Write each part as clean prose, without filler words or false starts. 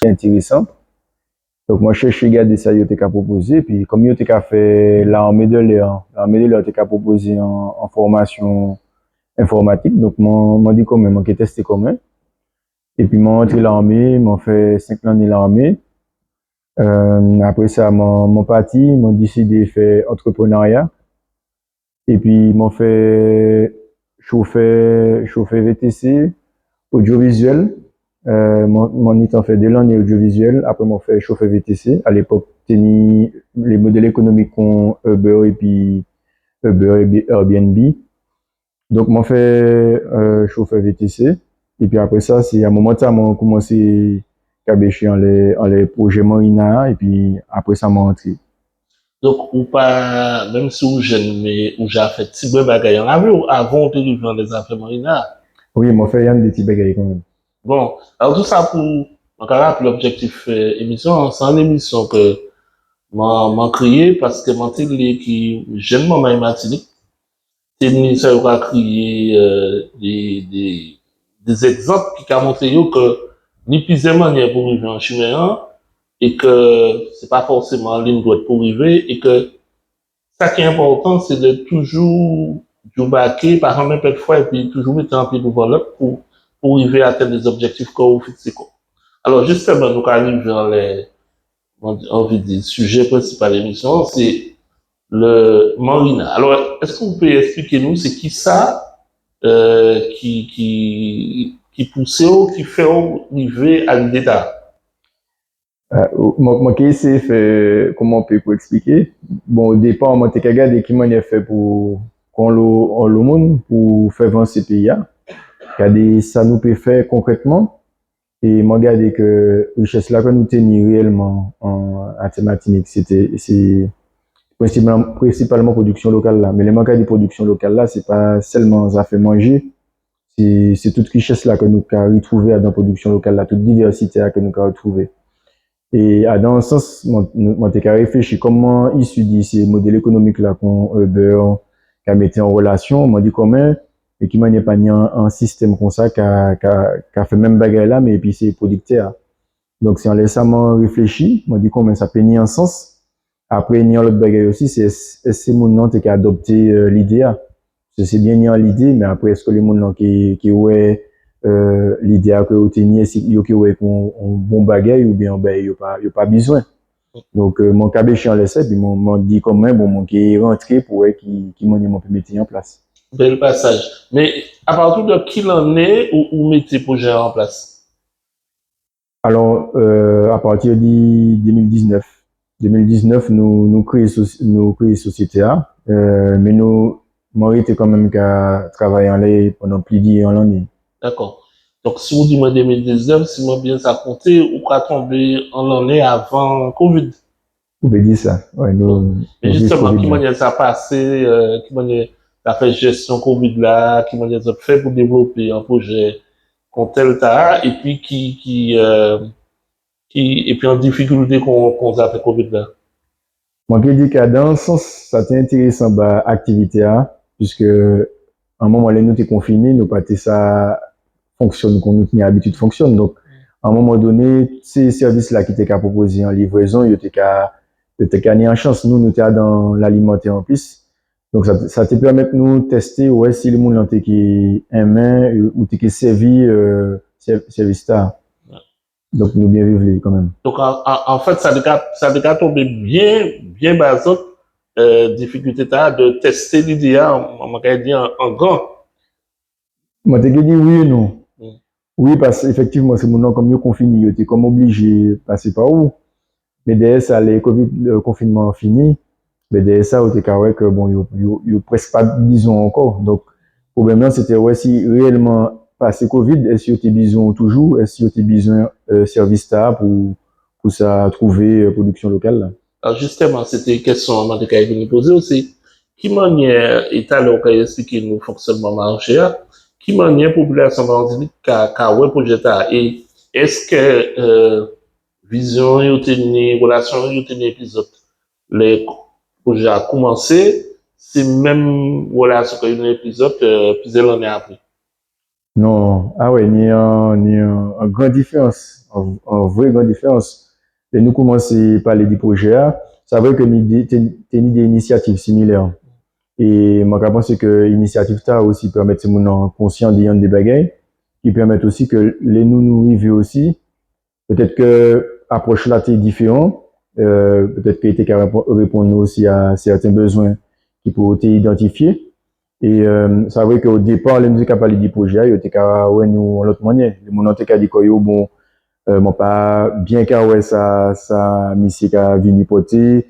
intéressant. Donc, moi, je suis regardé ça, il a proposé. Puis, comme il a fait l'armée de l'air, il a proposé en formation informatique. Donc, moi, dit quand même, moi, j'ai testé quand même. Et puis, moi, entré l'armée, moi, fait 5 ans de l'armée. Après ça, mon parti, m'ont décidé de faire entrepreneuriat. Et puis, m'ont fait chauffer VTC, audiovisuel. Mon étant fait de l'année audiovisuel. Après, m'ont fait chauffer VTC. À l'époque, teni les modèles économiques ont Uber et puis Uber et Airbnb. Donc, m'ont fait chauffer VTC. Et puis après ça, c'est à un moment où ça m'a commencé à bêcher en les projets Marina. Et puis après ça, m'a entré. Donc, ou pas, même si vous jeune, mais ou j'ai fait petit peu bagaille en avion, avant de vivre dans les affaires marina. Oui, m'a fait un des petits bagailles quand même. Bon, alors tout ça pour, en caractère, l'objectif émission, c'est une émission que m'a créé parce que m'a dit qui, jeune maman et Martinique, c'est une émission qui a créé des exemples qui a montré que ni plus manière pour vivre en chimère et que c'est pas forcément ligne droite pour arriver et que ça qui est important, c'est de toujours baquer par exemple n'importe fois et puis toujours mettre un pied devant l'autre pour arriver à atteindre des objectifs que vous fixez. Alors justement, nous arrivons dans les, on veut dire, sujet principal de l'émission, c'est le Marina. Alors, est-ce que vous pouvez expliquer nous, c'est qui ça qui poussait ou qui fait arriver à l'idée d'art? Moi, qui essaie fait, comment on peut expliquer? Bon, au départ, moi, t'es regardé qui m'en a fait pour, qu'on le monde, pour faire vendre ces pays-là. Regardez, ça nous peut faire concrètement. Et moi, regardez que richesse là que nous tenions réellement en Martinique, c'est principalement production locale là. Mais les manques de production locale là, c'est pas seulement ça fait manger, c'est toute richesse là que nous avons retrouvée dans la production locale là, toute diversité là que nous avons retrouvée. Et dans un sens, moi, t'ai réfléchi comment issu de ces modèles économiques là qu'on Uber, qu'a mis en relation, moi dit comment, et qui m'a pas un système comme ça, qu'a fait même bagarre là, mais puis c'est producteur. Donc, c'est en laissant réfléchi, moi dit comment ça peut nier un sens. Après, nier l'autre bagarre aussi, c'est mon nom qui a adopté l'idée. C'est bien nier l'idée, mais après, est-ce que les gens qui ouais, l'idée que vous tenez, c'est qu'ils ont un bon bagage ou bien ben, il n'y a pas besoin. Donc, mon cabéché en laissé, puis mon dit comme même, bon, mon qui est rentré pour qui m'en peut mettre en place. Bel passage. Mais à partir de qui l'en est ou mettez pour gérer en place? Alors, à partir de 2019, nous créons société A, mais nous, moi, était quand même qu'à travailler en l'air pendant plus d'un an. D'accord. Donc, si vous dites 2019, si moi bien ça compté, ou qu'à tomber en l'année avant Covid. Vous pouvez dire ça. Ouais, Mais justement, qui manière ça passé, qui manière ça fait gestion Covid là, qui manière ça fait pour développer un projet comme tel tas, et puis et puis en difficulté qu'on a fait Covid là. Moi, je dis que dans ce sens, ça t'est intéressant, bah, activité, hein, puisque, à un moment, là, nous t'es confinés, nous, pas ça fonctionne, qu'on nous tenait habitude fonctionne. Donc, à un moment donné, ces services-là qui étaient qu'à proposer en livraison, ils étaient qu'à ni en chance, nous t'es dans l'alimentaire en plus. Donc, ça te permet de nous tester, ouais, si le monde t'es qui aimait, ou t'es qui servi, service là. Donc, nous bien vivre quand même. Donc, en fait, ça a tombé bien basé, difficulté de tester l'idée, on m'a dit en grand. Moi, t'es dit oui et non. Oui, parce qu'effectivement, c'est mon nom comme yo confiné, yo t'es comme obligé de passer par où. Mais derrière ça, les Covid, le confinement fini. Mais derrière ça, on était carré que bon, yo presque pas besoin encore. Donc, le problème là, c'était ouais, si réellement passer Covid, est-ce que tu besoin toujours, est-ce que tu besoin service ta pour ça trouver production locale là. Alors, justement, c'était une question que je venu poser aussi. Qui manière, État, là, on expliquer nous fonctionnement marché, qui manière population martinique qu'a ouais projet et est-ce que, vision, y a relation, y a épisode, les projets a commencé, c'est même relation que y épisode, plusieurs années après. Non, ah ouais, ni un grande différence en vraie grande différence. Et nous commençons par les projets, c'est vrai que nous avons des initiatives similaires. Et moi, je pense que l'initiative ta aussi permet de nous conscient des bagailles, qui permettent aussi que les nous vivons aussi. Peut-être que approche là est différent, peut-être qu'il était capable de répondre aussi à certains besoins qui pourraient être identifiés. Et c'est vrai qu'au départ, les musiques à parler du projet, ils étaient capable ouais nous en l'autre manière. Les gens étaient dit que bon, mon pas bien qu'à ouais ça musique à venir porter,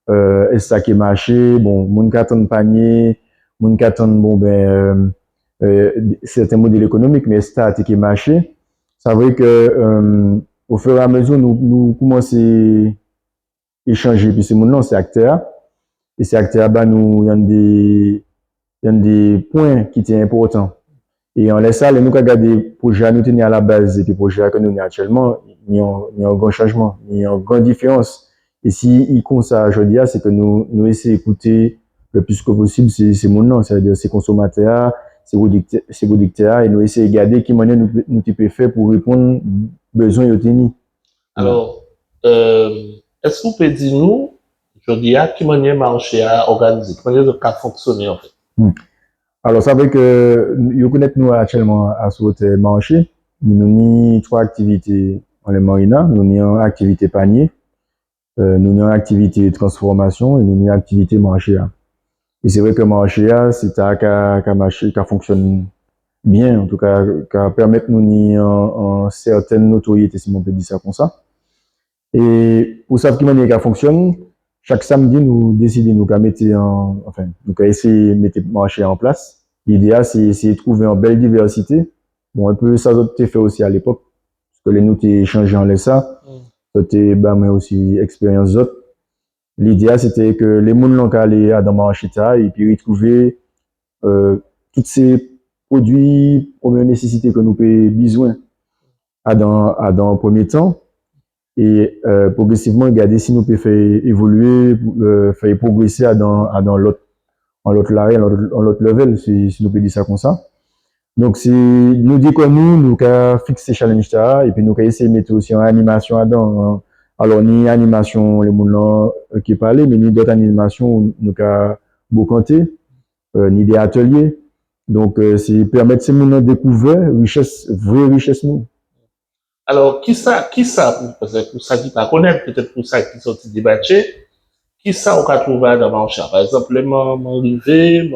est-ce ça qui marché, bon, mon carton panier, mon carton bon ben certains modèles économiques, mais ça qui marché. C'est vrai que au fur et à mesure, nous commençons à échanger, puis c'est mon c'est acteur. Et ces acteurs, bah, il y a des points qui sont importants. Et en laissant, nous regarder les projets nous tenir à la base et les projets que nous avons actuellement, il y a un grand changement, il y a une grande différence. Et si il compte ça, je dis, c'est que nous essayons d'écouter le plus que possible ces monde, c'est-à-dire ces consommateurs, ces producteurs, et nous essayons de regarder qui manière nous pouvons faire pour répondre aux besoins de tenir. Alors, est-ce que vous pouvez dire nous, je dis, qui manière marché à organiser, qui manière de cas fonctionner en fait? Alors, ça veut que vous connaissez nous actuellement à ce marché. Nous avons trois activités en les marina. Nous avons une activité panier, nous avons une activité transformation et nous avons une activité marché. Et c'est vrai que marché, c'est un marché qui fonctionne bien, en tout cas, qui permet de nous une certaine notoriété, si on peut dire ça comme ça. Et pour savoir qui manière ça fonctionne, chaque samedi, nous décidons nous mettre nous essayer de mettre le marché en place. L'idéal, c'est de trouver une belle diversité. Bon, un peu ça, j'ai fait aussi à l'époque, parce que les nous t'es échangé en ça. C'était, bah, mais aussi expérience d'autres. L'idéal, c'était que les gens l'ont allé dans le marché, et puis retrouver, tous ces produits, première nécessité que nous avons besoin dans le premier temps. Et progressivement regarder si nous pouvons faire évoluer, faire progresser dans l'autre l'autre level, si nous pouvons dire ça comme ça. Donc si nous dit que nous avons fixé challenge ça et puis nous avons essayé de mettre aussi en animation dedans. Alors ni animation les gens qui parlent, mais ni d'autres animations nous avons beaucoup ni des ateliers. Donc c'est permettre ces gens de découvrir richesse, vraie richesse nous. Alors, parce que pour ça qui pas connaître, peut-être pour ça qui sorti débattu, qui ça on peut trouver dans le marché? Par exemple, mon arrivé,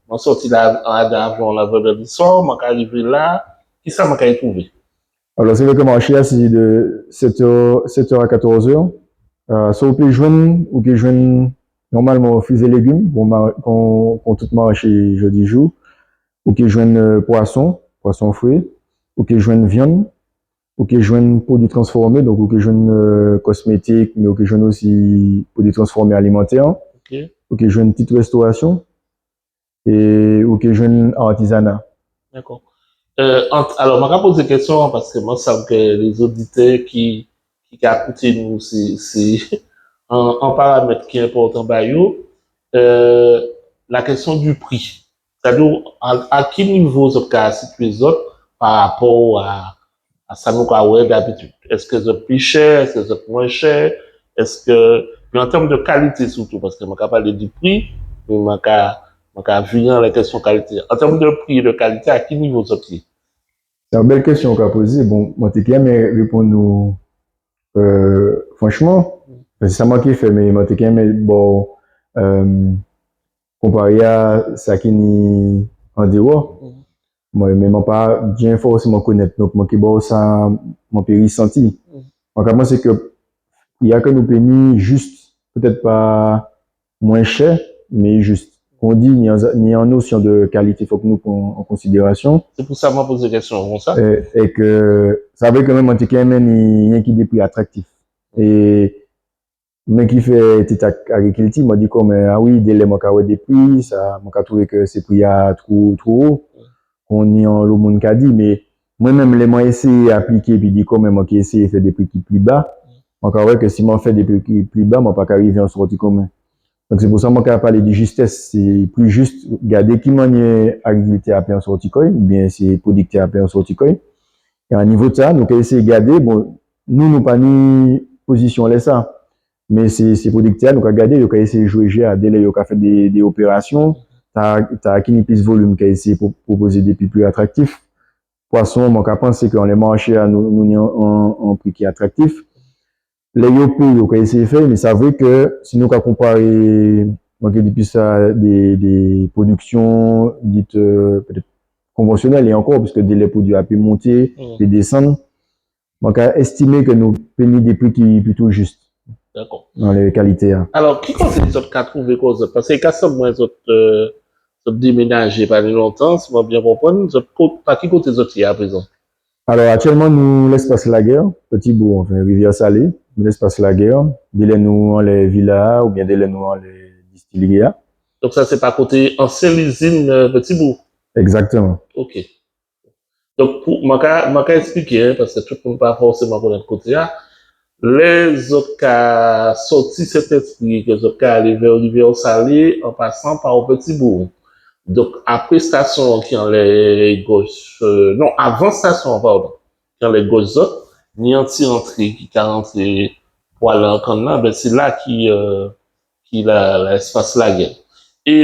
mon sorti là, avant la vendredi soir, mon arrivé là, qui ça m'a trouvé? Alors, c'est vrai que le marché, c'est de 7h à 14h. Ça, on peut joindre, normalement, fruits et légumes, qu'on tout marché jeudi jour. On peut joindre poisson frais. On peut joindre viande. On peut joindre produits transformés, donc on peut joindre cosmétiques, mais on peut joindre aussi produits transformés alimentaires. On peut joindre petite restauration. Et on peut joindre artisanat. D'accord. Alors, je vais poser une question parce que moi, je sais que les auditeurs qui écoutent nous, c'est un paramètre qui est important pour eux. La question du prix. C'est-à-dire, à quel niveau vous avez situé les autres par rapport à ça nous avons d'habitude? Est-ce que c'est plus cher? Est-ce que c'est moins cher? Est-ce que, mais en termes de qualité surtout, parce que je vais parler du prix, mais je vais venir la question qualité. En termes de prix et de qualité, à quel niveau vous êtes? C'est une belle question qu'on a posée. Bon, moi, t'es quand même répondre nous, franchement, c'est ça moi qui fait, mais moi, t'es quand même, bon, comparé à ça qui est en dehors, moi, mais moi, pas bien forcément connaître. Donc, moi, qui bon, ça, mon pays ressenti. Donc, moi, c'est que, il y a que nous payons juste, peut-être pas moins cher, mais juste. On dit, il y a une notion de qualité, il faut que nous prenions en considération. C'est pour ça que je pose des questions comme ça. Et que, ça veut quand même, il y a qui des prix attractifs. Et, mais qui fait toute agriculture, m'a dit comme, ah oui, dès les mois des prix, ça, m'a trouvé que ces prix à trop haut. On y en le monde qu'a dit, mais moi-même, les mois essayé d'appliquer, puis dit comme, moi qui essaye de faire des prix qui plus bas. Encore vrai que si moi fais des prix qui plus bas, moi pas qu'arriver en sortie commun. Donc c'est pour ça que moi quand parler de justesse, c'est plus juste garder qui manière agriculture à en sortie ou bien c'est producteur à en sortie. Et à niveau de ça, nous essayer de garder, bon, nous pas ni position là ça. Mais c'est producteur, nous, regarder, nous, essayer de jouer à délai, nous, fait des opérations. T'as qui plus volume, qui essayer de proposer des prix plus attractifs. Poisson, moi, je pense qu'on les marchés à nous, en prix qui est attractif. Les yopis, nous, essayer de faire, mais ça veut que, si nous, comparer, moi, depuis ça, des productions, dites, peut-être conventionnelles et encore, parce que les produits a pu monter, puis descendre. Donc, à estimer que nous payons des prix qui plutôt justes. D'accord. Dans les qualités. Hein. Alors, qui compte les autres qu'à trouver cause? Parce que quand ça, moi, les autres, déménagé pas longtemps, si je bien comprendre, par qui côté les autres, à présent? Alors, actuellement, nous, l'espace la guerre, petit bout, enfin, rivière salée, l'espace la guerre, dès nous, en les villas, ou bien dès nous, en les distilleries. Donc, ça, c'est pas côté ancienne usine, petit bout. Exactement. OK. Donc, pour, moi, expliquer, hein, parce que tout le monde pas forcément connaître côté là. Les autres cas sorti cet esprit, que les autres cas aller vers rivière salée, en passant par au petit bout. Donc, après station qui en les gauches, non, avant station, pardon, qui en les gauches autres, ni anti-entrée, qui a rentré pour aller en Canada, ben, c'est là qui l'espace la guerre. Et,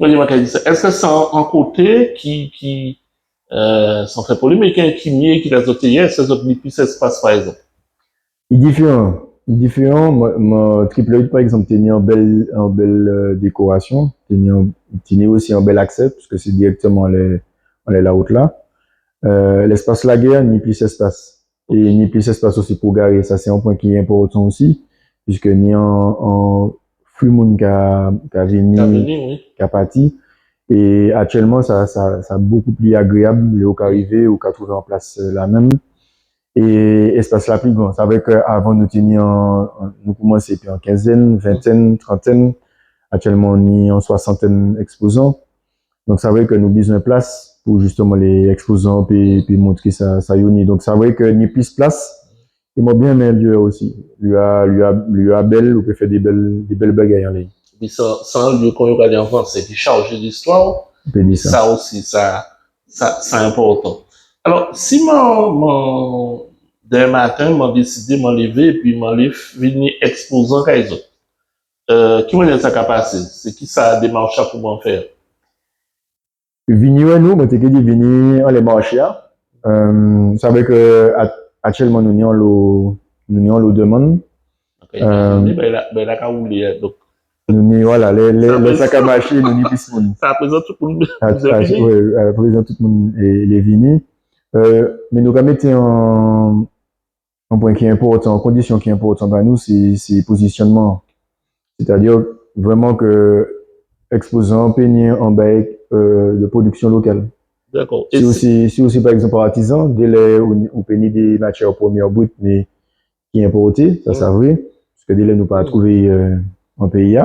est-ce que c'est en côté sans faire polémique, qui mieux, qui les autres hier, ces autres plus espace, par exemple? Il est différent. Il est différent. Mon triple 8, par exemple, tenait en belle décoration. Tenait aussi en bel accès, parce que c'est directement les la route là. L'espace la guerre, ni plus espace. Et ni plus espace aussi pour garer. Ça, c'est un point qui est important aussi, puisque ni en flux monde qui a venu, qui a parti. Et actuellement, ça beaucoup plus agréable, le arrivé ou qu'à trouver en place la même. Et espace la plus grand. Ça veut dire qu'avant, nous tenions, nous commençons puis en quinzaine, vingtaine, trentaine. Actuellement, on est en soixantaine exposants. Donc, ça veut dire que nous besoin de place pour justement les exposants puis montrer ça unit. Donc, ça veut dire que nous plus de place. Et moi, bien, mais lieu aussi. Lui a belle, ou peut faire des belles bagailles en ligne. Puis, c'est un lieu qu'on regarde en France, c'est qui charge d'histoire. Ça aussi, c'est important. Alors, si demain matin, m'a décidé de m'enlever, et puis m'enlever, venir exposant les autres. Qui m'a dit ça passer? C'est qui ça démarche pour m'en faire? Venir, nous, mais t'es dit venir en les marchés. Ça veut dire que, actuellement, nous avons le demande. Okay, il a qu'à rouler, donc. Nous, voilà, les sacs à machine, nous n'y plus monde. Ça représente tout le monde. Oui, ça représente tout le monde et les vignes. Mais nous, quand même, un point qui est important, en condition qui est important pour nous, c'est positionnement. C'est-à-dire vraiment que exposant peigner en bec de production locale. D'accord. Si aussi, par exemple, artisan, dès les ou peigner des matières premières brutes, mais qui est importé, ça vrai, parce que dès là, nous pas trouver en pays.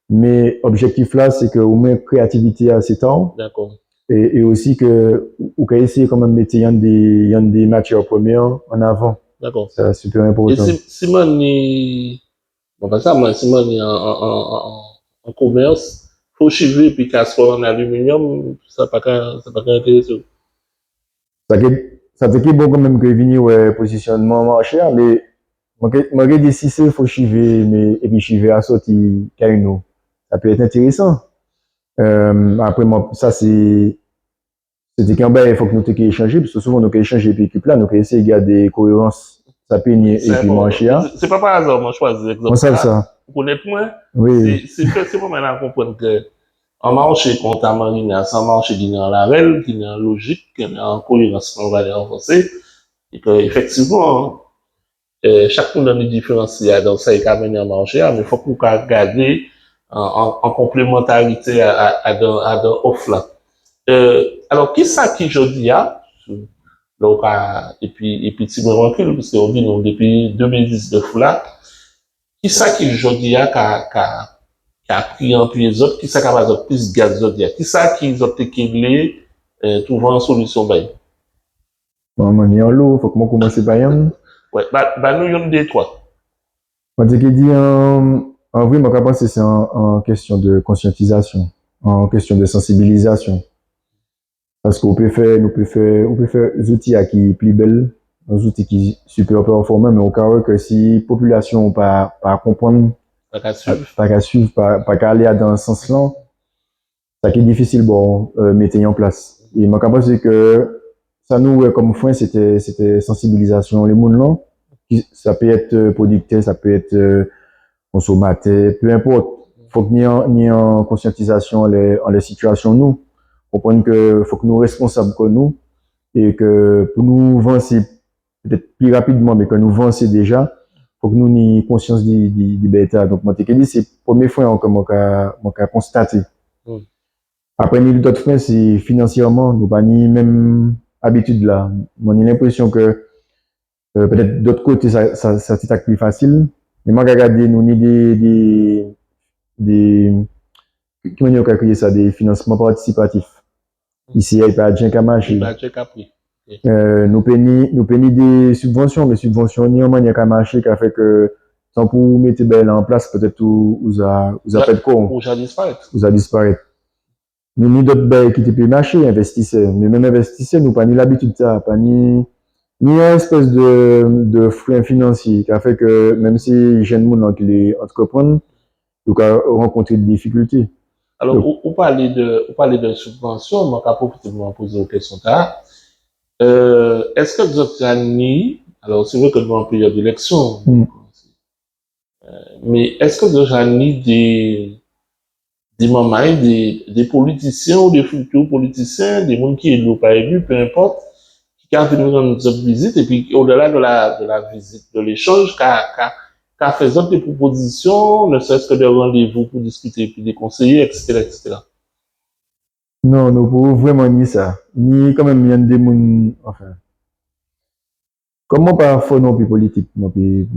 Mais objectif là, c'est que au moins créativité à ces temps. D'accord. Et aussi que ou qu'à essayer quand même mettre des matières premières en avant. D'accord. C'est super important. Et si bon, pas ça, moi, si en commerce, faut chiver puis casserole en aluminium, ça pas intéressant. Ça fait bon quand même que venir positionnement marché, mais moi dit si c'est faut chiver mais et puis chiver à sortir carino. Ça peut être intéressant. Après moi ça c'était qu'en bas il faut que nous te échanger parce que souvent nous échanger puis équipe là nous essayer de garder cohérence ça peigner et puis marcher. C'est pas par hasard moi choisi l'exemple. On sait ça. Honnêtement, oui. C'est pour maintenant comprendre que en marché contre un marina, sans marché qui est en label, qui est en logique, qui est en cohérence, on va dire en français, et que effectivement chaque monde a une différence dans ça et qu'à venir à marché, mais il faut qu'on regarde en complémentarité à l'offre là. Alors, qui ça qui je dis à, donc, et puis, petit moment recul, parce qu'on dit, depuis 2019 là, qui ça qui je dis à, qui a pris en plus les autres, qui ça qui a pas plus de gaz, qui ça qui ont été câblés, trouver une solution, ben. Bon, on est en l'eau, faut que moi commence par rien. Ouais, nous, y'en des trois. Moi, ce qu'il dit, en vrai, moi, je pense que c'est en question de conscientisation, en question de sensibilisation. Parce qu'on peut faire des outils qui plus belles, outils qui super performants, mais au cas où que si population pas comprendre, pas qu'à suivre, pas qu'à aller dans ce sens-là, ça qui est difficile bon mettre en place. Et moi, je pense que ça nous comme frein, c'était sensibilisation les monde là. Ça peut être producteur, ça peut être consommateur, peu importe. Faut que ni en conscientisation en les situations nous comprendre que faut que nous responsables que nous et que pour nous avancer peut-être plus rapidement, mais que nous avancer déjà, faut que nous ayons conscience du bêta. Donc, moi, dit, c'est la première fois que moi, constaté. Après, nous, d'autres freins, c'est financièrement, nous pas ni même habitude là. On a l'impression que peut-être d'autres côtés, ça c'est plus facile. Mais moi, regarder, nous ni comment on a créé ça, des financements participatifs. Ici, il n'y a pas de marché. Nous payons des subventions, mais subventions, ni en manière qu'à marché, qui a fait que, sans pour mettre belle en place, peut-être vous a fait de quoi? Vous a disparu. Vous a disparu. Nous, ni d'autres belles qui étaient payés marché, investisseurs. Mais même investisseurs, nous pas ni l'habitude de ça, pas ni une espèce de frein financier qui a fait que, même si les jeunes gens qui les entreprennent, ils ont rencontré des difficultés. Alors, vous parlez de subventions, moi, je profite de me poser une question. Est-ce que vous avez alors c'est vrai que nous avons en période d'élection, mais est-ce que vous avez des moments, des politiciens ou des futurs politiciens, des gens qui sont pas élus, peu importe, qui ont venu dans notre visite, et puis au-delà de la visite, de l'échange, qui a fait des propositions, ne serait-ce que des rendez-vous pour discuter, puis des conseillers, etc., etc. Non, nous pouvons vraiment ni ça. Ni quand même, il y a des gens, enfin, comment pas fort non plus politique, non plus,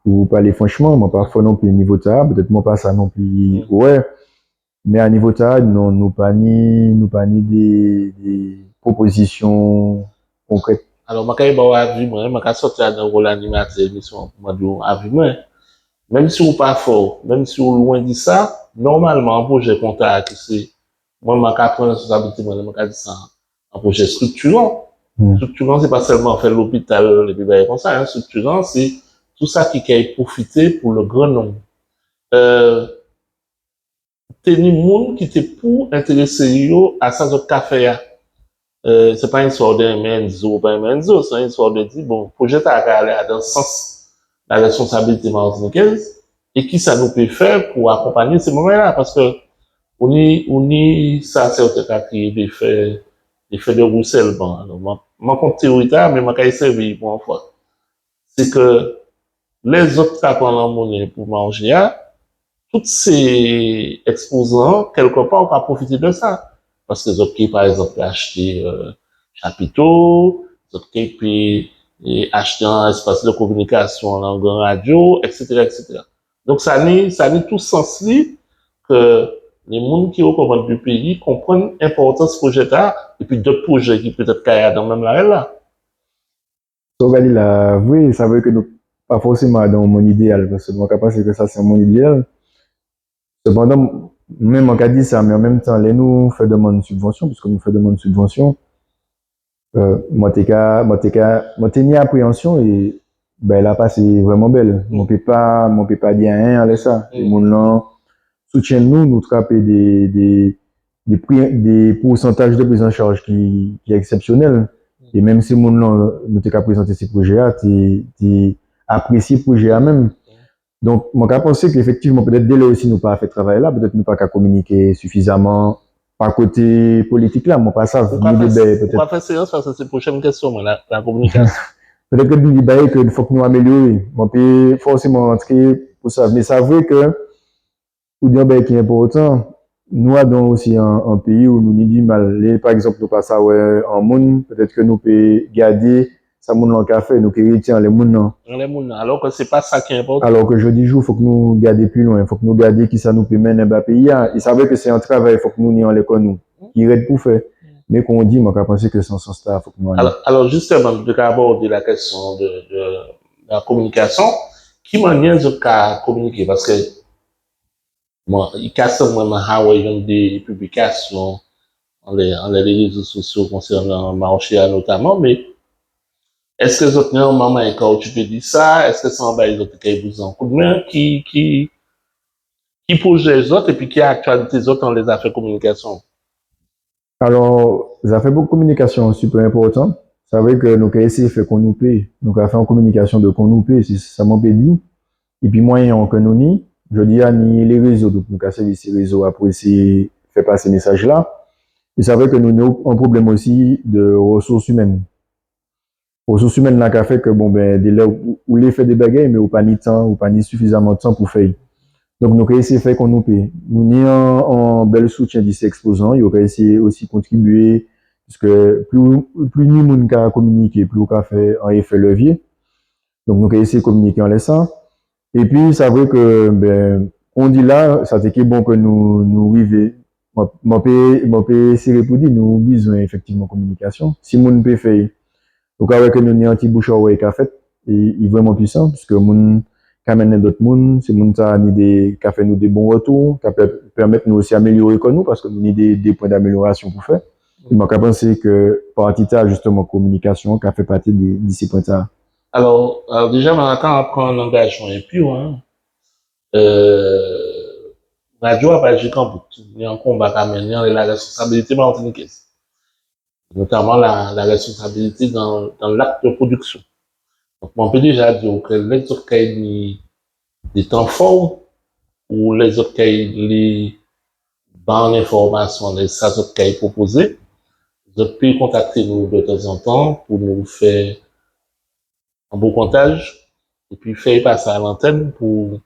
pour parler franchement, moi pas fort non plus niveau de ça, peut-être moi pas ça non plus, ouais. Mais à niveau de ça, non, nous pas ni des propositions concrètes. Alors, je vais vous argument, je vais sortir dans le rôle animateur émission pour vous argument. Même si vous pas fort, même si vous loin de ça, normalement, un projet contact, c'est, moi, je vais prendre la responsabilité, je vais dire ça, un projet structurant. Structurant, c'est pas seulement faire l'hôpital, les bébés comme ça, hein. Structurant, c'est tout ça qui a profité pour le grand nombre. Tenir monde qui était pour intéresser à ça, autre café, c'est pas une histoire d'un menzo, pas un menzo, c'est une histoire de dire, bon, projet à aller dans le sens, la responsabilité martiniquaise, et qui ça nous peut faire pour accompagner ces moments-là, parce que, on y, ça, c'est autre cas qui des faits de ruissellement. Alors, ma compte théorie, mais ma cahier servi pour une fois. C'est que, les autres cas prennent la monnaie pour manger, tous ces exposants, quelque part, on va profiter de ça. Parce que les autres qui, par exemple, acheter chapiteaux, les autres qui peuvent acheter un espace de communication en langue radio, etc., etc. Donc, ça n'est tout sens que les gens qui recommandent du pays comprennent l'importance de ce projet-là, et puis d'autres projets qui peut-être qu'il dans même la là. Donc, là, oui, ça veut que nous, pas forcément dans mon idéal, parce que moi, je pense que ça, c'est mon idéal. Cependant, même en cas dit ça, mais en même temps, les nous fait demande de subvention, puisque nous fait demande de subvention, moi, t'es ni appréhension et, ben, la passe est vraiment belle. Mon peut pas dire rien, allez ça. Les gens là, soutiennent nous trapper des pourcentages de prise en charge qui est exceptionnel. Et même si mon là, nous t'es qu'à présenter ces projets-là, t'es apprécié le projet même. Donc, moi, je pense qu'effectivement, peut-être dès là aussi, nous pas fait travail là, peut-être nous pas qu'à communiquer suffisamment par côté politique là, moi pas ça. Peut-être. On va faire séance parce que c'est la prochaine question, la communication. Peut-être que nous disons qu'il faut que nous améliorer. On peut forcément rentrer pour ça. Mais ça veut que, pour dire ben, qui est important, nous avons aussi un pays où nous nous du mal. Par exemple, nous passons en monde, peut-être que nous pouvons garder ça monde en café, nous qui retient les monde. Alors que c'est pas ça qui est important. Alors que je dis jour, il faut que nous gardions plus loin, il faut que nous gardions qui ça nous permet dans le pays. Ils savent que c'est un travail, il faut que nous n'ayons l'école nous, qui reste pour faire. Mais qu'on dit, moi, je pense que c'est un sens là, faut que nous alors, justement, je vais aborder la question de la communication. Qui manière de communiquer? Parce que, moi, il casse moi, des publications dans les réseaux sociaux concernant marché notamment, mais est-ce que les autres, maman, et quand tu te dis ça, est-ce que c'est en bas, les autres, qui vous en coup de main, qui projette les autres, et puis qui a actualité les autres dans les affaires communication? Alors, ça fait beaucoup de communication super important. C'est vrai que nous avons essayé de faire qu'on nous paye. Nous avons fait en communication de qu'on nous paye, c'est ça m'a dit. Et puis, moyen que nous ni, je dis à ni les réseaux, donc nous avons servi ces réseaux pour essayer de faire passer ce message-là. Et c'est vrai que nous avons un problème aussi de ressources humaines. Ressources humaines, là, qui a fait que, bon, ben, dès là, où les fait des bagages, mais ou pas ni temps, ou pas ni suffisamment de temps pour faire. Donc, nous avons essayé de faire qu'on nous paye. Nous avons en bel soutien d'ici exposants. Il aurait essayé aussi de contribuer, parce que plus nous, nous avons communiqué, plus on a fait un effet levier. Donc, nous avons essayé de communiquer en laissant. Et puis, c'est vrai que, ben, on dit là, ça fait que bon que nous arrivions. Mon pays, c'est pour dire, nous avons besoin effectivement de communication. Si nous peut faire, donc avec nous, avons un petit bouchon qui a fait, et il est vraiment puissant, puisque nous, qui amène d'autres monde, c'est monde ça ni des qui fait nous des bons retours, qui permettre nous aussi améliorer comme nous parce que nous avons des points d'amélioration pour faire. Et moi, je pense que partie ça justement communication qui a fait partie de ces points là. Alors déjà, maintenant, on prend un engagement et puis, hein, euh, radio a pas joué qu'en bout. Il y a un combat à mener et la responsabilité martiniquaise. Notamment la responsabilité dans l'acte de production. Donc, on peut déjà dire que les autres qui des temps forts ou les autres qui les bonnes informations, les autres qui proposées, vous pouvez contacter nous de temps en temps pour nous faire un beau comptage et puis faire passer à l'antenne pour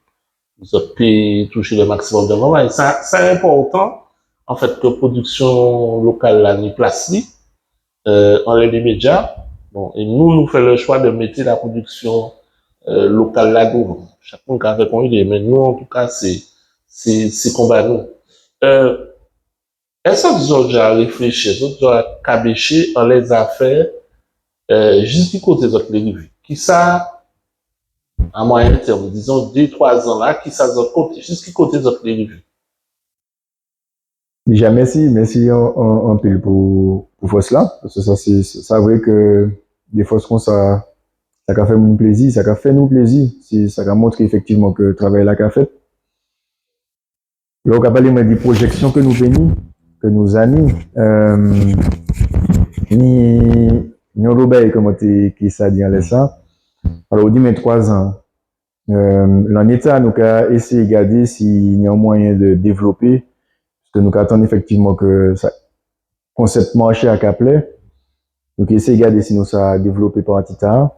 vous pouvez toucher le maximum de moments. Et ça, c'est important, en fait, que production locale là, ni place en les médias. Bon, et nous faisons le choix de mettre la production locale là devant. Chacun qui a fait une idée, mais nous, en tout cas, c'est combat nous. Euh, Est-ce que vous avez déjà réfléchi, vous avez déjà cabéché en les affaires, juste du côté de les revues? Qui ça, à moyen terme, disons 2-3 ans là, qui ça de côté, juste du côté de les revues? Déjà, merci en pile pour faire cela, parce que ça vrai que des fois, ça a fait mon plaisir, ça a fait nous plaisir, ça a montré effectivement que le travail là qu'a fait. Là, on a parlé des projections que nous venons, que nous amis, ni Robert, comment qui ça dit en ça. Alors, on dit, mais 3 ans. L'en état, nous avons essayé de regarder s'il y a un moyen de développer, parce que nous attendons effectivement que ça, concept marché à Caplet. Donc, essayer de regarder si nous ça développé par Tita.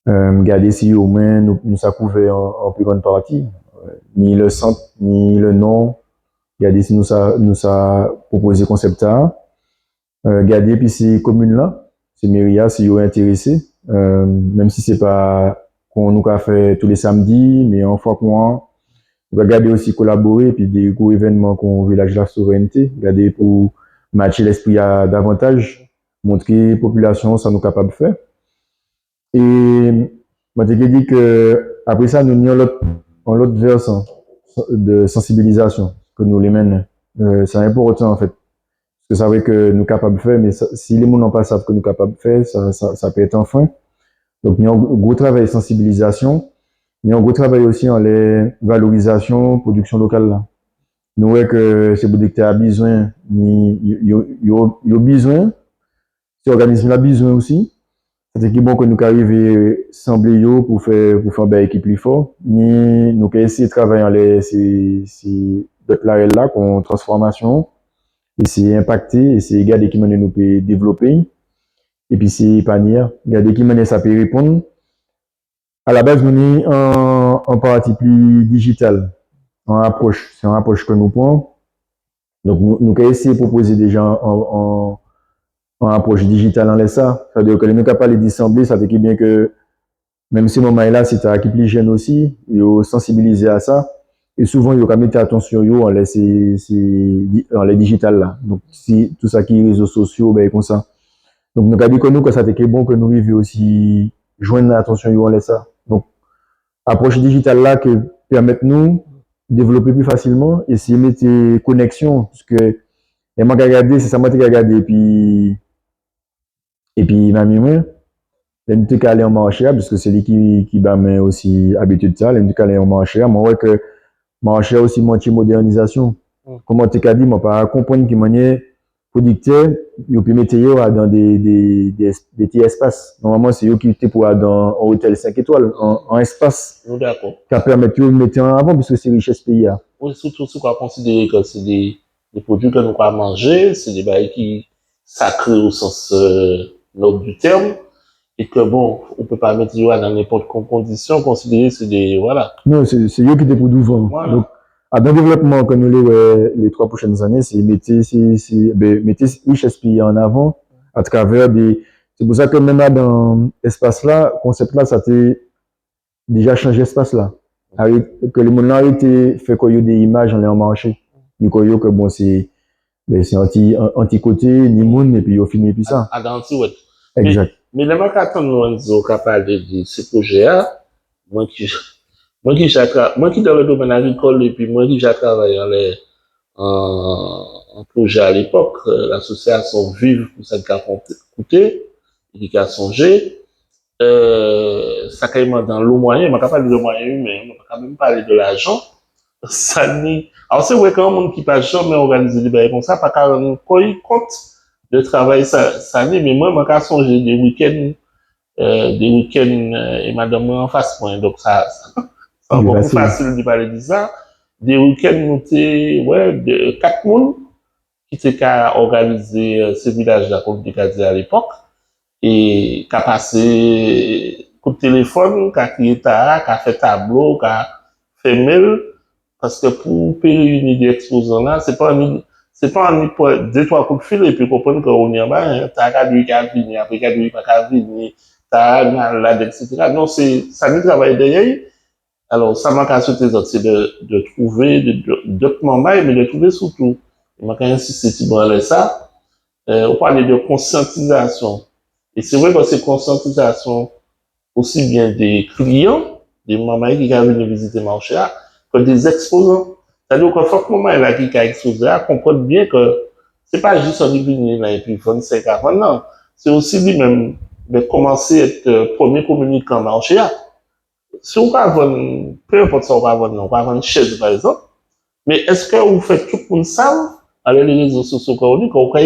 Regarder si au moins nous ça couvert en plus grande partie. Ni le centre, ni le nom. Regarder si nous ça proposé concept là. Regarder puis ces communes là, ces mairies là, si vous intéressé. Même si c'est pas qu'on nous a fait tous les samedis, mais en fois qu'on regarder aussi collaborer puis des gros événements qu'on village la souveraineté, regarder pour matcher l'esprit à davantage, montrer population ça nous capable de faire. Et moi j'ai dit que après ça nous avons l'autre versant de sensibilisation que nous les mènent. C'est important en fait. Parce que ça veut que nous sommes capables de faire, mais si les gens n'ont pas savent que nous sommes capables de faire, ça peut être un frein. Donc, il y a un gros travail de sensibilisation. Il y a un gros travail aussi en les valorisation, production locale là. Nous voyons que ces producteurs ont besoin, ils ont besoin, ces organismes ont besoin aussi. C'est bon que nous arrivions à assembler pour faire un équipe plus fort. Nous avons essayé de travailler en les, ces là, qu'on transformation, et c'est impacté, et c'est regarder qui nous peut développer. Et puis c'est panier, regarder qui ça peut répondre. À la base, nous sommes en partie plus digital, en approche. C'est une approche que nous prenons. Donc, nous avons essayé de proposer des gens en approche digitale en ça. C'est-à-dire que nous n'avons pas parlé d'assembler, ça veut dire bien que même si moment là, c'est un équipe jeune aussi, ils ont sensibilisé à ça. Et souvent, ils ont mis attention en les digital là. Donc, si tout ça qui est réseaux sociaux, ben, comme ça. Donc, nous avons dit que nous, que ça était bon que nous arrivions aussi joindre l'attention en ça. Donc, approche digitale là qui permet nous développer plus facilement et si mettre des connexions, parce que les manques à regarder, c'est ça moi qui regarder et puis ma mémoire. nous sommes allés en marché, parce que c'est lui qui bat mais aussi habitude ça, nous sommes allés en marché, moi, ouais que marché aussi moitié modernisation. Comment tu as dit, moi, pas comprendre qui manière producteur, et puis mettre dans des petits espaces. Normalement, c'est eux qui étaient pour aller dans un hôtel 5 étoiles, en espace. Nous d'accord. Qui permet de mettre en avant, puisque c'est richesse pays. Oui, surtout si on considère que c'est des produits que nous pouvons manger, c'est des bails qui sacrés au sens noble du terme, et que bon, on peut pas mettre dans n'importe quelle condition, considérer c'est des, voilà. Non, c'est eux qui étaient pour devant. Voilà. Donc, dans le développement que nous les 3 prochaines années, c'est mettre richesse pays en avant à travers des. C'est pour ça que même là, dans l'espace là, concept là, ça t'a déjà changé l'espace là. Que les gens ont été fait qu'il y ait des images en l'air marché. Du coup, que bon, c'est anti-côté, ni monde, et puis au film, et puis ça. À garantie, ouais. Exact. Mais les marques attendent nous, on parle de ce projet-là, moi qui dans le domaine agricole, et puis moi qui j'ai travaillé en projet à l'époque, l'association Vive pour cette qui a coûté, et qui a songé, ça quand même dans le moyen, on ne parler de moyens humains, on ne peut quand même parler de l'argent. Ça ni. Alors c'est vrai qu'un monde qui pas jamais organisé des bails comme ça, pas qu'à rendre compte de travail ça ni, mais moi, je peux songer des week-ends, et madame en face point, donc c'est encore plus facile de parler de ça. Des week-ends, nous ouais, de 4 monde qui étaient qu'à organiser ce village de la communauté à l'époque, et qui a passé coup de téléphone, qui a crié ta, qui a fait tableau, qui a fait mail, parce que pour payer une idée exposant là, c'est pas deux, trois coups de fil et puis comprendre qu'on y a bas, t'as qu'à lui qui a venu, après qu'à lui pas qu'à venir, t'as là, etc. Non, ça nous travaille derrière. Alors, ça m'a qu'à souhaiter c'est de trouver d'autres moments, mais de trouver surtout. Il m'a qu'à insister sur ça. On parlait de conscientisation. Et c'est vrai que c'est conscientisation aussi bien des clients, des mamans qui viennent venir visiter le marché, que des exposants. C'est-à-dire que faut que maman là qui a exposé comprendre bien que c'est pas juste un venir là et puis 25 avant, non. C'est aussi lui-même de commencer à être premier communicant marché. Si on va vendre, peu importe ça, on va vendre, on va vendre une chaise par exemple, mais est-ce que vous faites tout le monde savent avec les réseaux sociaux qu'on dit qu'on a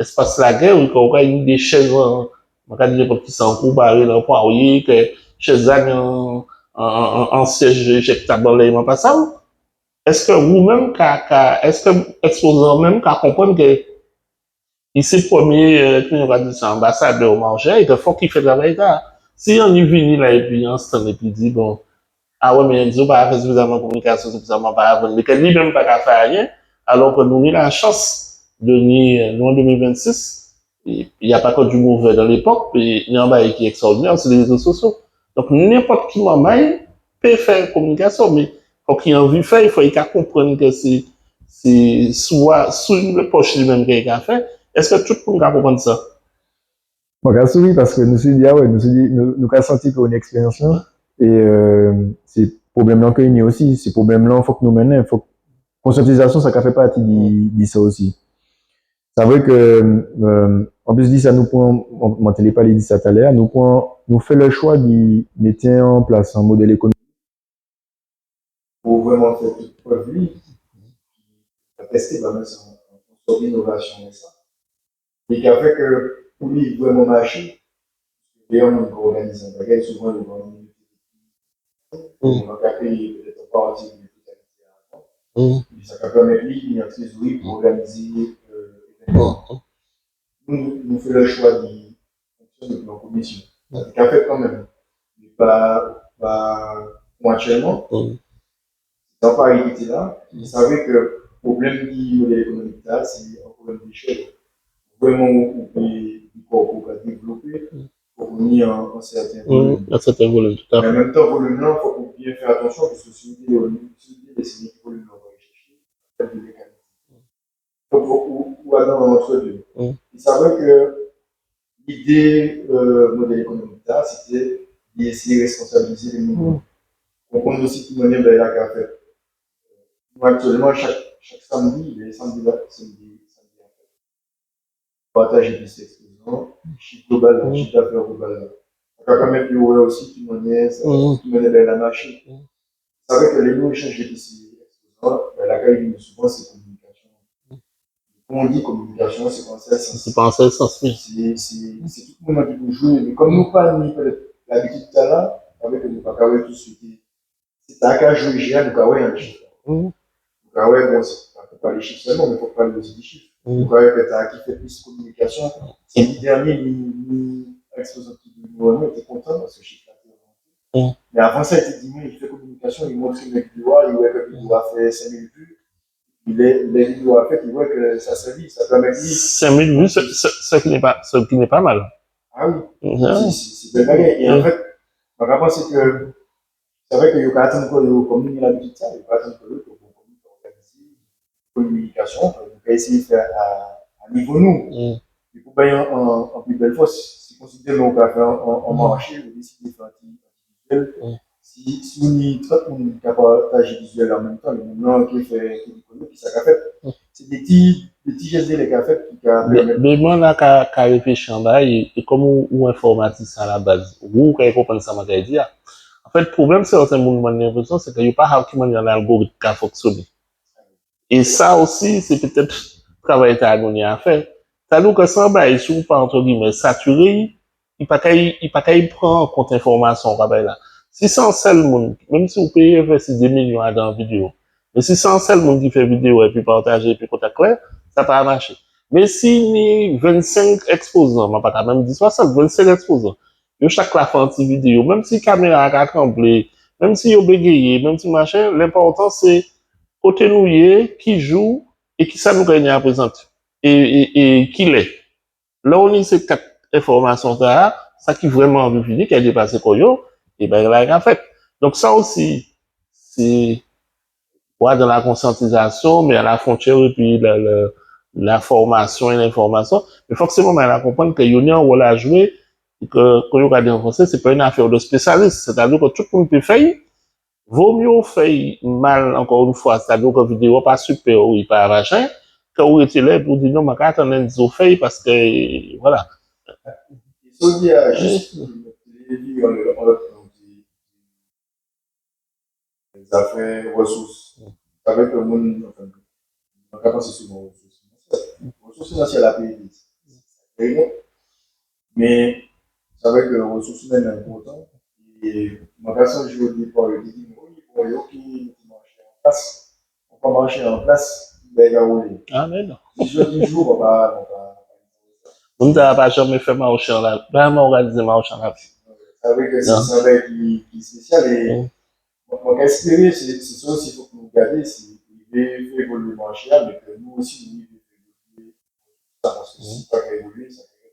espace la guerre, qu'on a des chaises on va dire qui sont coubarées dans le poirier, que chaises en siège éjectable dans les mains pas ça? Est-ce que vous-même, est-ce que exposant même, qu'à comprendre que ici, premier, on va dire, c'est ambassadeur au marché, et que faut qu'il fait travail là. Si on y vient là, et puis on se et puis dit, bon, ah ouais, mais ils ont pas fait suffisamment de communication, suffisamment pas avant, mais que lui-même pas qu'à faire rien, alors que nous avons la chance de nous en 2026, il n'y a pas que du mauvais dans l'époque, et il y a un bail qui est extraordinaire, c'est les réseaux sociaux. Donc, n'importe qui moment peut faire communication, mais pour qu'il ait envie de faire, il faut qu'il comprenne que c'est soit sous une poche lui-même qu'il a fait. Est-ce que tout le monde comprend ça? Moi, j'ai souri parce que nous sommes dit, ah ouais, nous avons senti qu'on a une expérience là. Et c'est problème là qu'il y a aussi. Ces problèmes là, il faut que nous menions. Conscientisation, ça fait partie de ça aussi. C'est vrai que, en plus de ça, nous pouvons, on ne pas dit ça tout à l'heure, nous fait le choix de mettre en place un modèle économique pour vraiment faire toute preuve lui, tester vraiment sur l'innovation et ça. Et qui a fait que, pour lui, vraiment marcher, d'ailleurs, on organise un bagage, souvent, le grand on va payer peut-être pas partie de ça permet lui, il y a trésorerie pour organiser nous fait le choix de fonctionner en commission. C'est a fait quand même. Mais pas actuellement. Dans Paris qui était là, il savait que le problème du modèle économique là, c'est un problème d'échelle. Vraiment, on peut développer pour venir un certain volume. Un certain volume, tout à fait. Mais en même temps, volume là, il faut bien faire attention parce que si vous décidez de volume là, on va aller chercher. Ou dans l'entre-deux. Il savait que l'idée modèle économique là, c'était d'essayer de responsabiliser les mouvements. On compte aussi tout le monde la café. Actuellement, chaque samedi, les samedis là, samedi, partager des exposants, chiffre global, chiffre d'affaires global. On va quand même dire aussi qui menait la machine. C'est vrai que les nouveaux échanges ici, la qualité souvent c'est communication. Quand on dit communication, c'est penser à sens. C'est penser à sens, oui. C'est tout le monde qui peut jouer. Mais comme nous pas l'habitude de ça, avec nous pas tout de suite. C'est ta qu'à jouer, j'ai un gars, un chiffre. Ah ouais, bon, c'est pas les chiffres seulement, mais il faut parler aussi des chiffres. Donc, ouais, que tu as qui fait plus de communication. C'est l'année dernière, l'exposant qui nous était content parce que je suis flatté. Mais avant ça, il était dit, il fait communication, il montre une vidéo, il voit que il doit faire 5000 vues. Les vidéos à fait, il voit que ça servit, ça permet de dire. 5000 vues, ce qui n'est pas mal. Ah oui, c'est belle bagarre. Et en fait, ma réponse, c'est que c'est vrai qu'il y a attendre que comme l'habitude de ça, il faut attendre que l'autre communication, on peut essayer de faire à niveau nous. Du coup, en plus belle force, si on considère qu'on va faire en marché, on décide de faire un visuel. Si on y traite, on est capable de partager visuel en même temps, le moment qui fait qui ça fait. C'est des petits gestes les cafés qui permettent. Mais moi, là, qu'à réfléchir en bas, et comme ou informaticien à la base, ou quand il comprend ça, m'a dit, en fait, le problème, c'est que mon l'impression, c'est qu'il n'y a pas comment l'algorithme qui a fonctionné. Et ça aussi, c'est peut-être travail d'état à faire. C'est-à-dire que sans bail, si vous pas entre guillemets saturé, il pas qu'à prendre en compte l'information là. Si c'est un seul monde, même si vous payez investir des millions à dans vidéo, mais si c'est un seul monde qui fait vidéo et puis partager et puis contact clair, ça va marcher. Mais si ni 25 exposants, mais pas même 10, 60, 25 exposants, yo chaque la fait une petite vidéo, même si caméra a tremblé, même si yo bégayé, même si machin, l'important c'est côté nous qui joue et qui ça nous gagne à présenter et qui l'est. Là, on a ces quatre informations là, ça qui vraiment envie fini, qui a dépassé Koyo, et ben, il a fait. Donc, ça aussi, c'est, ouais, dans la conscientisation, mais à la frontière, et puis la formation et l'information. Mais forcément, mais à comprendre que y a un rôle à jouer, et que, Koyo a dit en français, c'est pas une affaire de spécialiste. C'est-à-dire que tout le monde peut faire, vaut mieux faire mal, encore une fois, c'est-à-dire que la vidéo pas super, oui, pas machin, que vous étiez là pour dire non, mais quand on a des fait parce que, voilà. Il y a juste les affaires ressources. Avec le monde, on va penser souvent aux ressources financières. Ressources financières, la pays, mais c'est vrai que les ressources humaines sont importantes. Et ma personne, je dis pas, je dis, oui, pour les qui marchent en place, on peut marcher en place, ben, il y a rouler. Ah, mais non. Si je dis jour, on va. On ne pas jamais fait marcher en la, vraiment organiser marcher en la. C'est vrai que c'est un travail qui est spécial et mon espérer, c'est ça aussi, il faut que nous gardions, c'est qu'il fait évoluer le marché, mais que nous aussi, nous devons évoluer ça, parce que si pas évoluer, ça fait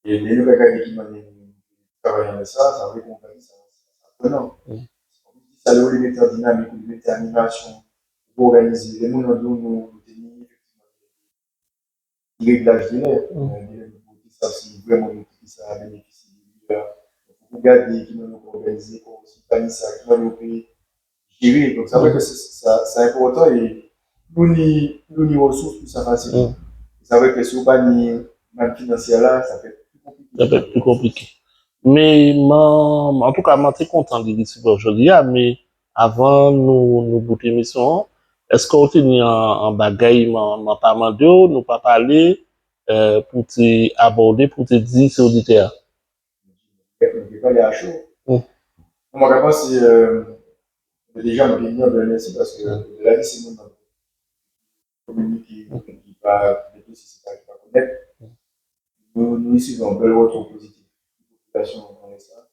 rien. Et les nouvelles gars qui m'ont travaillé avec ça, ça veut qu'on gagne ça prenant. Ça le mettre en dynamique, le mettre en animation, pour organiser. Les gens nous tenir des réglages de l'air. Ça, c'est vraiment nous qui ça bénéficie de pour garder qui nous organiser, pour aussi planifier ça, qui nous gérer. Donc, c'est vrai que c'est important et nous ressources, plus ça facile. C'est vrai que si on pas ni financière là, ça fait plus compliqué. Ça peut être plus compliqué. Mais, en tout cas, je suis très content de ici aujourd'hui, mais avant nous bouter l'émission, est-ce qu'on tenu en bagaille, en pas mal de nous pas parler, pour te aborder, pour te dire sur du terrain? On ne peut pas aller à chaud. Mon réponse, c'est déjà, on vient de remercier parce que la vie, c'est mon communiquer, qui pas, de tout, si c'est pas qui va connaître. Nous suivons un bel retour positif. Population, on connaît ça.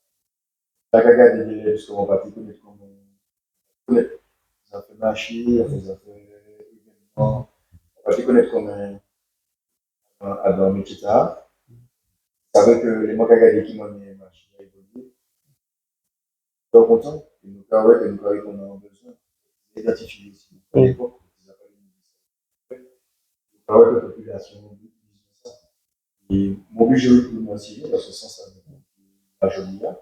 La gaga des délais, parce qu'on va te connaître comme on connaît. Ça fait marcher, ça fait événement. On va te connaître comme un Adam, etc. Ça veut que les mots gaga qui m'ont mis marché à évoluer. Nous sommes contents. Et nous croyons que nous croyons qu'on a besoin d'identifier aussi. À l'époque, nous croyons que la population dit ça. Et mon but, je veux que nous enseignons, parce que sans ça, la jolie là.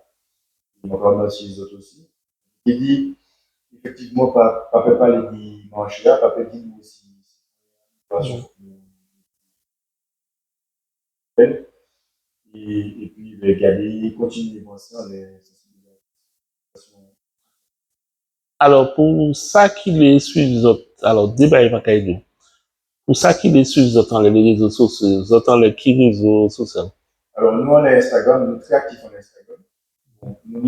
On va remercier les autres aussi. Il dit, effectivement, pas les dimanches là, pas dire nous aussi. et puis regarder, continuer voir ça, les sensibilisations. Alors, pour ça qui les suit, alors, débat est pas caillou. Pour ça qui les suit, les réseaux sociaux, les qui réseaux sociaux. Alors, nous, on a Instagram, nous sommes très actifs en Instagram. Donc, nous,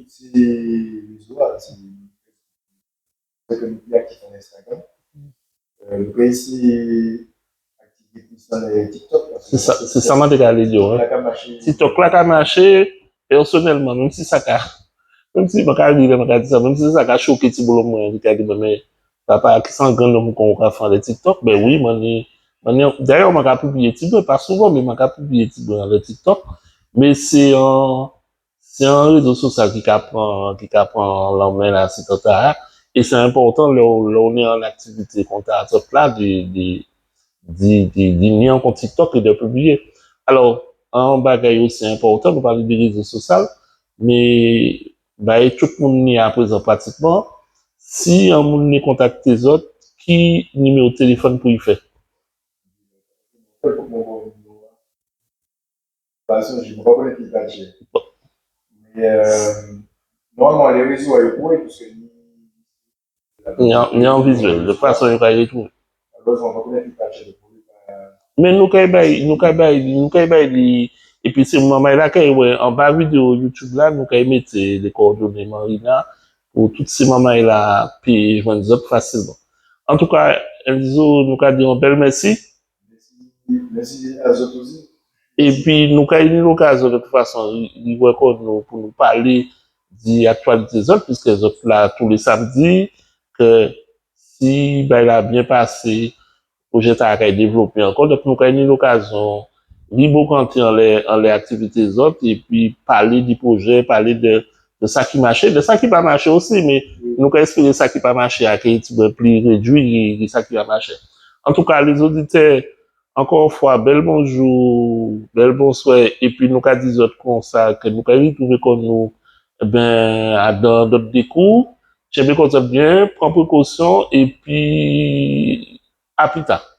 c'est réseaux, c'est que nous sommes actifs en Instagram. Nous pouvons essayer d'activer plus dans les TikTok. C'est ça, moi, je dire. TikTok, là, qui a marché, personnellement, même si ça a, même si je dire ça, même si ça a choqué petit boulot, moi, je dis, mais, papa, qui s'en grand homme qu'on va faire des TikTok, ben oui, d'ailleurs, on m'a publié TikTok, pas souvent, mais on m'a publié TikTok dans le TikTok, mais c'est un réseau social qui prend l'emmène là, c'est total, et c'est important, là, on est en activité, qu'on t'a là, de en compte TikTok et de publier. Alors, un bagage aussi important, nous parler des réseaux sociaux, mais bah, tout le monde y a à présent pratiquement. Si un monde ne contacte les autres, qui numéro de téléphone pour y faire? Parce que je ne me reconnais plus pas. Mais normalement, les réseaux, ils pourraient, parce que ni en visuel, de façon il va y retrouver. Mais nous et puis c'est moment là en bas vidéo YouTube là nous mettre les coordonnées Marina pour toutes ces mamans là puis je vais facilement. En tout cas, Enzo nous a dit un bel merci. Merci à vous aussi. Et puis nous avons eu l'occasion de toute façon pour nous parler de l'actualité des autres puisque les autres là tous les samedis que si ben, il a bien passé projet a développé encore. Donc, nous avons eu l'occasion libre quand en les activités des autres et puis parler du projet, parler de ça qui marchait, de ça qui pas marché aussi, mais nous avons espéré ça qui pas marché à quelque chose plus réduit et ça qui va marcher. En tout cas, les auditeurs, encore une fois, bel bonjour, bel bonsoir, et puis nous avons dit autres comme ça, que nous avons trouvé comme nous, ben, dans d'autres découps. J'aime bien qu'on bien, prends précaution, et puis, à plus tard.